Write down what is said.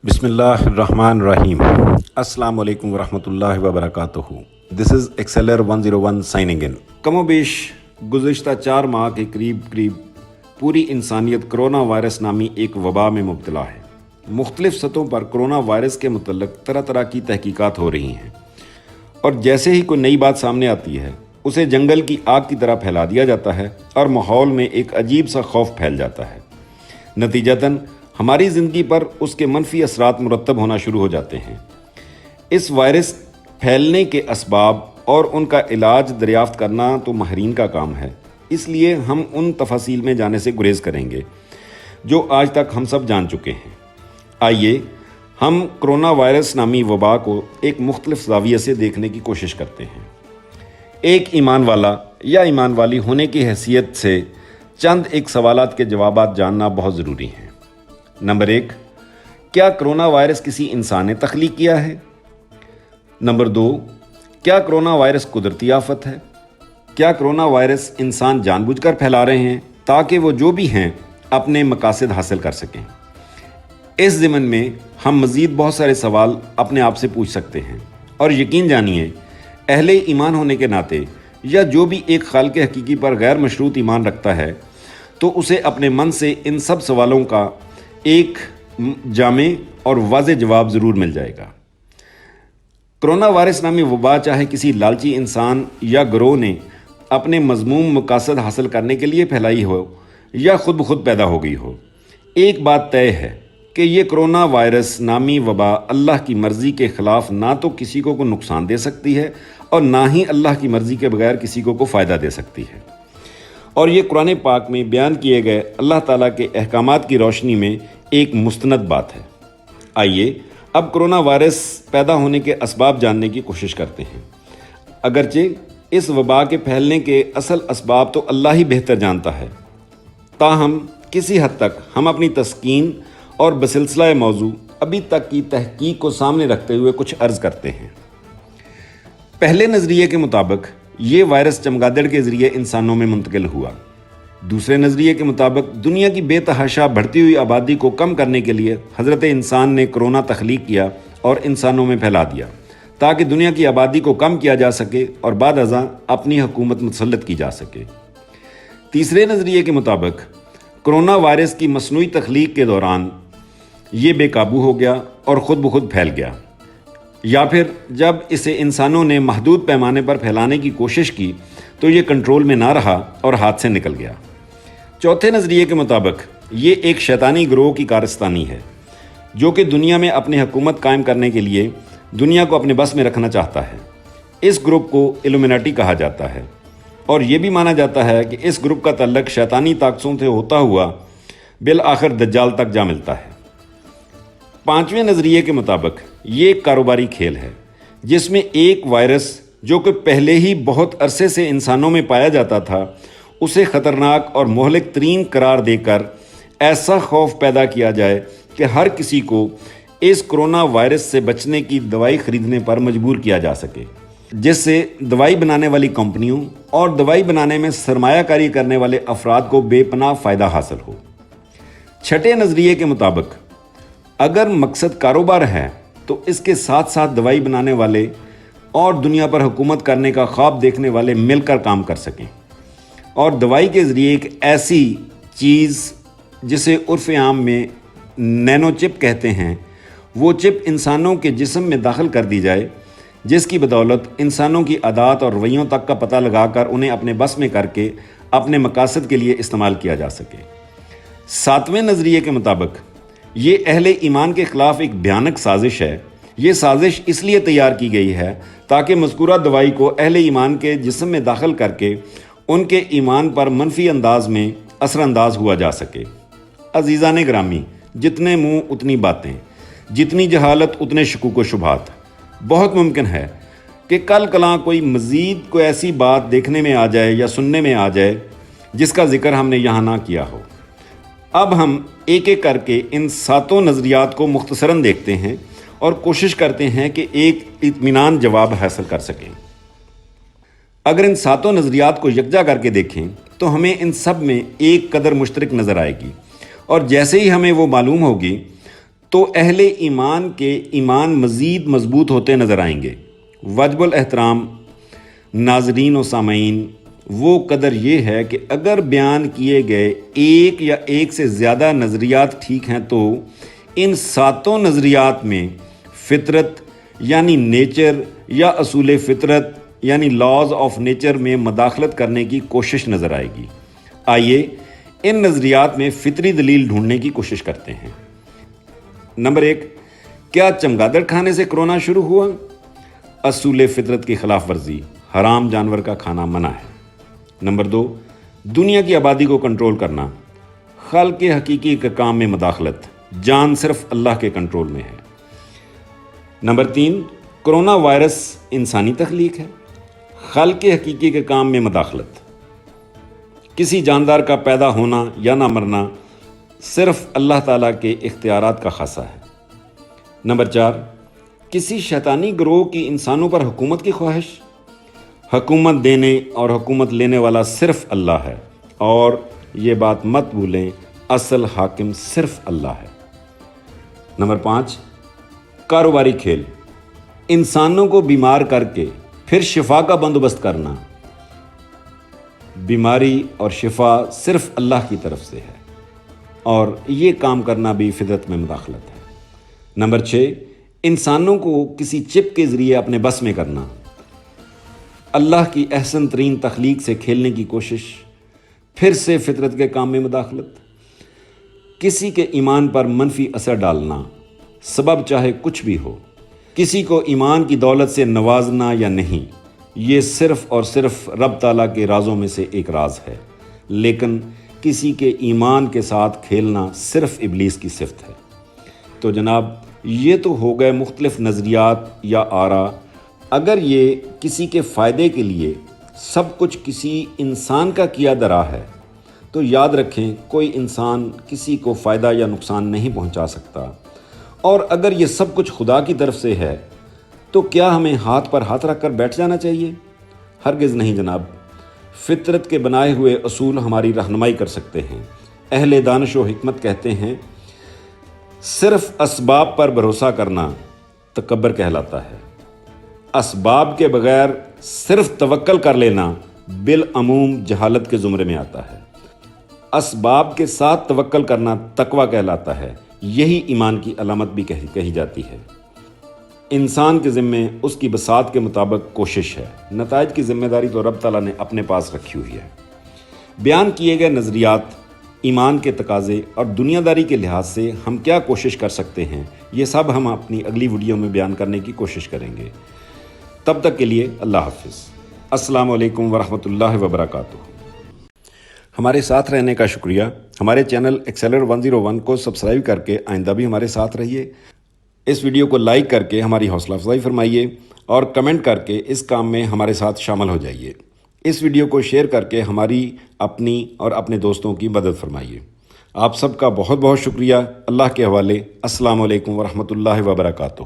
Bismillahirrahmanirrahim. Assalamu alaikum warahmatullahi wabarakatuh. This is Exceller 101 signing in. कमो बेश गुज़िश्ता 4 माह के करीब पूरी इंसानियत कोरोना वायरस नामी एक वबा में मुब्तला है। मुख्तलिफ सतहों पर कोरोना वायरस के मुतल्लिक़ तरह तरह की तहकीकात हो रही हैं और जैसे ही कोई नई बात सामने आती है उसे जंगल की आग की तरह फैला दिया जाता है और माहौल में एक अजीब सा खौफ फैल जाता है। नतीजतन हमारी ज़िंदगी पर उसके मनफी असरात मुरतब होना शुरू हो जाते हैं। इस वायरस फैलने के असबाब और उनका इलाज दरियाफ्त करना तो माहिरीन का काम है, इसलिए हम उन तफासील में जाने से गुरेज करेंगे जो आज तक हम सब जान चुके हैं। आइए हम कोरोना वायरस नामी वबा को एक मुख्तलिफ ज़ाविये से देखने की कोशिश करते हैं। एक ईमान वाला या ईमान वाली होने की हैसियत से चंद एक सवालात के जवाबात जानना बहुत ज़रूरी हैं। नंबर 1, क्या कोरोना वायरस किसी इंसान ने तख्लीक किया है? नंबर 2, क्या कोरोना वायरस कुदरती आफत है? क्या कोरोना वायरस इंसान जानबूझकर फैला रहे हैं ताकि वो जो भी हैं अपने मकासद हासिल कर सकें? इस ज़िमन में हम मज़ीद बहुत सारे सवाल अपने आप से पूछ सकते हैं और यकीन जानिए अहले ईमान होने के नाते या जो भी एक खालिक हकीकी पर गैर मशरूत ईमान रखता है तो उसे अपने मन से इन सब सवालों का एक जामे और वाज़े जवाब ज़रूर मिल जाएगा। कोरोना वायरस नामी वबा चाहे किसी लालची इंसान या गिरोह ने अपने मज़मूम मकासद हासिल करने के लिए फैलाई हो या ख़ुद ब खुद पैदा हो गई हो, एक बात तय है कि ये कोरोना वायरस नामी वबा अल्लाह की मर्ज़ी के ख़िलाफ़ ना तो किसी को नुकसान दे सकती है और ना ही अल्लाह की मर्ज़ी के बगैर किसी को फ़ायदा दे सकती है। और ये कुरान पाक में बयान किए गए अल्लाह ताला के अहकामात की रोशनी में एक मुस्तनद बात है। आइए अब कोरोना वायरस पैदा होने के असबाब जानने की कोशिश करते हैं। अगरचे इस वबा के फैलने के असल असबाब तो अल्लाह ही बेहतर जानता है, ताहम किसी हद तक हम अपनी तस्कीन और बसिलसिला मौजू अभी तक की तहकीक को सामने रखते हुए कुछ अर्ज़ करते हैं। पहले नज़रिए के मुताबिक ये वायरस चमगादड़ के ज़रिए इंसानों में मुंतकिल हुआ। दूसरे नज़रिए के मुताबिक दुनिया की बेतहाशा बढ़ती हुई आबादी को कम करने के लिए हज़रत इंसान ने कोरोना तख्लीक किया और इंसानों में फैला दिया ताकि दुनिया की आबादी को कम किया जा सके और बाद अज़ां अपनी हुकूमत मुतसल्लत की जा सके। तीसरे नज़रिए के मुताबिक कोरोना वायरस की मसनूई तख्लीक के दौरान ये बेकाबू हो गया और ख़ुद ब खुद फैल गया, या फिर जब इसे इंसानों ने महदूद पैमाने पर फैलाने की कोशिश की तो ये कंट्रोल में ना रहा और हाथ से निकल गया। चौथे नज़रिए के मुताबिक ये एक शैतानी गिरोह की कारस्तानी है जो कि दुनिया में अपनी हुकूमत कायम करने के लिए दुनिया को अपने बस में रखना चाहता है। इस ग्रुप को इल्यूमिनाटी कहा जाता है और ये भी माना जाता है कि इस ग्रुप का तल्लक शैतानी ताकतों से होता हुआ बिल आखिर दज्जाल तक जा मिलता है। पाँचवें नज़रिए के मुताबिक ये एक कारोबारी खेल है जिसमें एक वायरस जो कि पहले ही बहुत अरसे से इंसानों में पाया जाता था उसे ख़तरनाक और मोहलिक तरीन करार देकर ऐसा खौफ पैदा किया जाए कि हर किसी को इस कोरोना वायरस से बचने की दवाई ख़रीदने पर मजबूर किया जा सके, जिससे दवाई बनाने वाली कंपनियों और दवाई बनाने में सरमायाकारी करने वाले अफराद को बेपनाह फ़ायदा हासिल हो। छठे नज़रिए के मुताबिक अगर मकसद कारोबार है तो इसके साथ साथ दवाई बनाने वाले और दुनिया पर हुकूमत करने का ख्वाब देखने वाले मिलकर काम कर सकें और दवाई के ज़रिए एक ऐसी चीज़ जिसे उर्फ़ आम में नैनो चिप कहते हैं, वो चिप इंसानों के जिस्म में दाखिल कर दी जाए जिसकी बदौलत इंसानों की आदत और रवैयों तक का पता लगाकर उन्हें अपने बस में करके अपने मकासद के लिए इस्तेमाल किया जा सके। सातवें नज़रिए के मुताबिक ये अहले ईमान के ख़िलाफ़ एक भयानक साजिश है। ये साजिश इसलिए तैयार की गई है ताकि मज़कूरा दवाई को अहले ईमान के जिस्म में दाखिल करके उनके ईमान पर मनफी अंदाज में असरअंदाज हुआ जा सके। अज़ीज़ान ग्रामी, जितने मुँह उतनी बातें, जितनी जहालत उतने शकूक व शुबहात। बहुत मुमकिन है कि कल कलां कोई मज़ीद कोई ऐसी बात देखने में आ जाए या सुनने में आ जाए जिसका ज़िक्र हमने यहाँ ना किया हो। अब हम एक एक करके इन सातों नज़रियात को मुख्तसरन देखते हैं और कोशिश करते हैं कि एक इत्मीनान जवाब हासिल कर सकें। अगर इन सातों नज़रियात को यकजा करके देखें तो हमें इन सब में एक कदर मुश्तरक नज़र आएगी और जैसे ही हमें वो मालूम होगी تو اہل ایمان کے ایمان مزید مضبوط ہوتے نظر آئیں گے۔ واجب الاحترام ناظرین و سامعین، وہ قدر یہ ہے کہ اگر بیان کیے گئے ایک یا ایک سے زیادہ نظریات ٹھیک ہیں تو ان ساتوں نظریات میں فطرت یعنی نیچر یا اصول فطرت یعنی لاز آف نیچر میں مداخلت کرنے کی کوشش نظر آئے گی۔ آئیے ان نظریات میں فطری دلیل ڈھونڈنے کی کوشش کرتے ہیں۔ نمبر 1، کیا چمگادڑ کھانے سے کرونا شروع ہوا؟ اصول فطرت کی خلاف ورزی، حرام جانور کا کھانا منع ہے۔ نمبر 2، دنیا کی آبادی کو کنٹرول کرنا، خالق حقیقی کے کام میں مداخلت، جان صرف اللہ کے کنٹرول میں ہے۔ نمبر 3، کرونا وائرس انسانی تخلیق ہے، خالق حقیقی کے کام میں مداخلت، کسی جاندار کا پیدا ہونا یا نہ مرنا صرف اللہ تعالیٰ کے اختیارات کا خاصہ ہے۔ نمبر 4، کسی شیطانی گروہ کی انسانوں پر حکومت کی خواہش، حکومت دینے اور حکومت لینے والا صرف اللہ ہے، اور یہ بات مت بھولیں اصل حاکم صرف اللہ ہے۔ نمبر 5، کاروباری کھیل، انسانوں کو بیمار کر کے پھر شفا کا بندوبست کرنا، بیماری اور شفا صرف اللہ کی طرف سے ہے، اور یہ کام کرنا بھی فطرت میں مداخلت ہے۔ نمبر 6، انسانوں کو کسی چپ کے ذریعے اپنے بس میں کرنا، اللہ کی احسن ترین تخلیق سے کھیلنے کی کوشش، پھر سے فطرت کے کام میں مداخلت، کسی کے ایمان پر منفی اثر ڈالنا، سبب چاہے کچھ بھی ہو، کسی کو ایمان کی دولت سے نوازنا یا نہیں، یہ صرف اور صرف رب تعالیٰ کے رازوں میں سے ایک راز ہے، لیکن کسی کے ایمان کے ساتھ کھیلنا صرف ابلیس کی صفت ہے۔ تو جناب، یہ تو ہو گئے مختلف نظریات یا آرا۔ اگر یہ کسی کے فائدے کے لیے سب کچھ کسی انسان کا کیا درا ہے تو یاد رکھیں کوئی انسان کسی کو فائدہ یا نقصان نہیں پہنچا سکتا، اور اگر یہ سب کچھ خدا کی طرف سے ہے تو کیا ہمیں ہاتھ پر ہاتھ رکھ کر بیٹھ جانا چاہیے؟ ہرگز نہیں جناب۔ فطرت کے بنائے ہوئے اصول ہماری رہنمائی کر سکتے ہیں۔ اہل دانش و حکمت کہتے ہیں صرف اسباب پر بھروسہ کرنا تکبر کہلاتا ہے، اسباب کے بغیر صرف توکل کر لینا بالعموم جہالت کے زمرے میں آتا ہے، اسباب کے ساتھ توکل کرنا تقوی کہلاتا ہے، یہی ایمان کی علامت بھی کہی جاتی ہے۔ انسان کے ذمے اس کی بساط کے مطابق کوشش ہے، نتائج کی ذمہ داری تو رب تعالیٰ نے اپنے پاس رکھی ہوئی ہے۔ بیان کیے گئے نظریات، ایمان کے تقاضے اور دنیا داری کے لحاظ سے ہم کیا کوشش کر سکتے ہیں، یہ سب ہم اپنی اگلی ویڈیو میں بیان کرنے کی کوشش کریں گے۔ تب تک کے لیے اللہ حافظ۔ السلام علیکم ورحمۃ اللہ وبرکاتہ۔ ہمارے ساتھ رہنے کا شکریہ۔ ہمارے چینل ایکسیلر 101 کو سبسکرائب کر کے آئندہ بھی ہمارے ساتھ رہیے۔ اس ویڈیو کو لائک کر کے ہماری حوصلہ افزائی فرمائیے اور کمنٹ کر کے اس کام میں ہمارے ساتھ شامل ہو جائیے۔ اس ویڈیو کو شیئر کر کے ہماری اپنی اور اپنے دوستوں کی مدد فرمائیے۔ آپ سب کا بہت بہت شکریہ۔ اللہ کے حوالے۔ السلام علیکم ورحمۃ اللہ وبرکاتہ۔